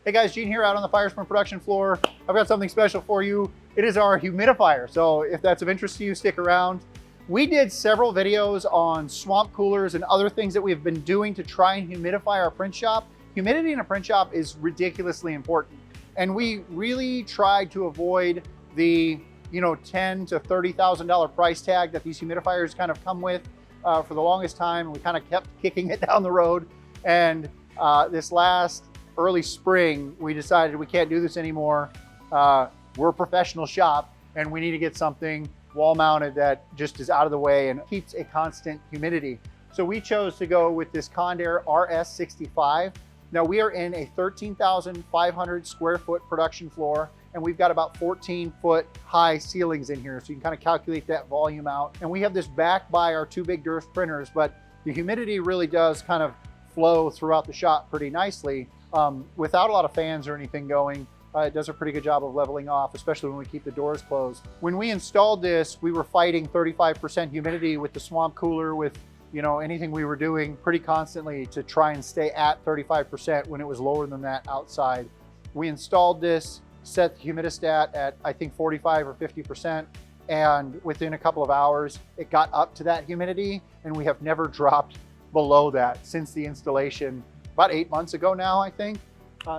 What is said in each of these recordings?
Hey guys, Gene here out on the Firesprint production floor. I've got something special for you. It is our humidifier. So if that's of interest to you, stick around. We did several videos on swamp coolers and other things that we've been doing to try and humidify our print shop. Humidity in a print shop is ridiculously important. And we really tried to avoid the $10,000 to $30,000 price tag that these humidifiers kind of come with for the longest time. We kind of kept kicking it down the road. And this last early spring, we decided we can't do this anymore. We're a professional shop and we need to get something wall mounted that just is out of the way and keeps a constant humidity. So we chose to go with this Condair RS 65. Now we are in a 13,500 square foot production floor and we've got about 14-foot high ceilings in here. So you can kind of calculate that volume out. And we have this backed by our two big Durst printers, but the humidity really does kind of flow throughout the shop pretty nicely. Without a lot of fans or anything going, it does a pretty good job of leveling off, especially when we keep the doors closed. When we installed this, we were fighting 35% humidity with the swamp cooler, with anything we were doing pretty constantly to try and stay at 35% when it was lower than that outside. We installed this, set the humidistat at I think 45 or 50%, and within a couple of hours, it got up to that humidity, and we have never dropped below that since the installation about 8 months ago now, I think.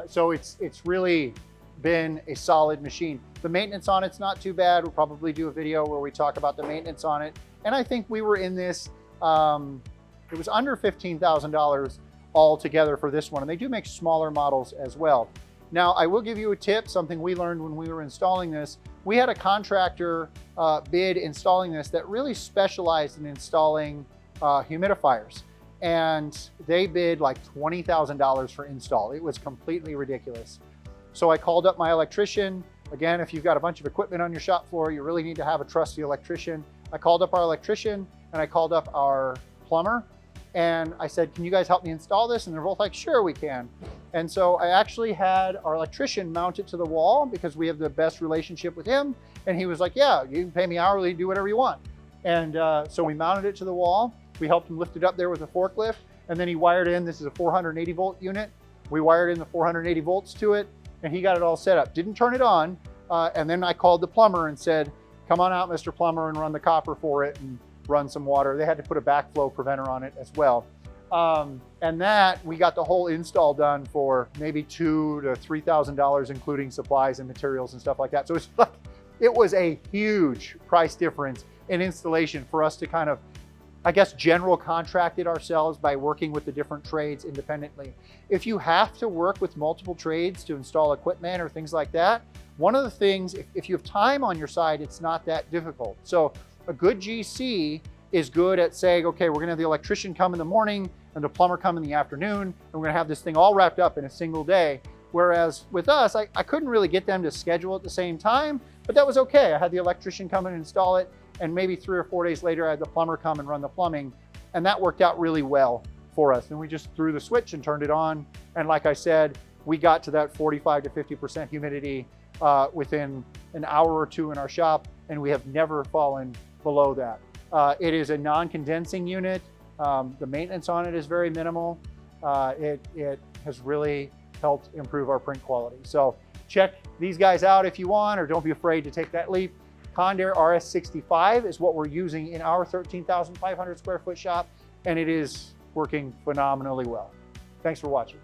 So it's really been a solid machine. The maintenance on it's not too bad. We'll probably do a video where we talk about the maintenance on it. And I think we were in this, it was under $15,000 altogether for this one. And they do make smaller models as well. Now, I will give you a tip, something we learned when we were installing this. We had a contractor bid installing this that really specialized in installing humidifiers. And they bid like $20,000 for install. It was completely ridiculous. So I called up my electrician. Again, if you've got a bunch of equipment on your shop floor, you really need to have a trusty electrician. I called up our electrician and I called up our plumber and I said, can you guys help me install this? And they're both like, sure, we can. And so I actually had our electrician mount it to the wall because we have the best relationship with him. And he was like, yeah, you can pay me hourly, do whatever you want. And so we mounted it to the wall. We helped him lift it up there with a forklift, and then he wired in, this is a 480 volt unit. We wired in the 480 volts to it, and he got it all set up. Didn't turn it on, and then I called the plumber and said, come on out, Mr. Plumber, and run the copper for it and run some water. They had to put a backflow preventer on it as well. And that, we got the whole install done for maybe $2,000 to $3,000, including supplies and materials and stuff like that. So it's like, it was a huge price difference in installation for us to kind of, I guess, general contract it ourselves by working with the different trades independently. If you have to work with multiple trades to install equipment or things like that, one of the things, if you have time on your side, it's not that difficult. So a good GC is good at saying, okay, we're gonna have the electrician come in the morning and the plumber come in the afternoon, and we're gonna have this thing all wrapped up in a single day. Whereas with us, I couldn't really get them to schedule at the same time, but that was okay. I had the electrician come in and install it, and maybe 3 or 4 days later, I had the plumber come and run the plumbing, and that worked out really well for us. And we just threw the switch and turned it on. And like I said, we got to that 45 to 50% humidity within an hour or two in our shop, and we have never fallen below that. It is a non-condensing unit. The maintenance on it is very minimal. It has really helped improve our print quality. So check these guys out if you want, or don't be afraid to take that leap. Condair RS 65 is what we're using in our 13,500 square foot shop, and it is working phenomenally well. Thanks for watching.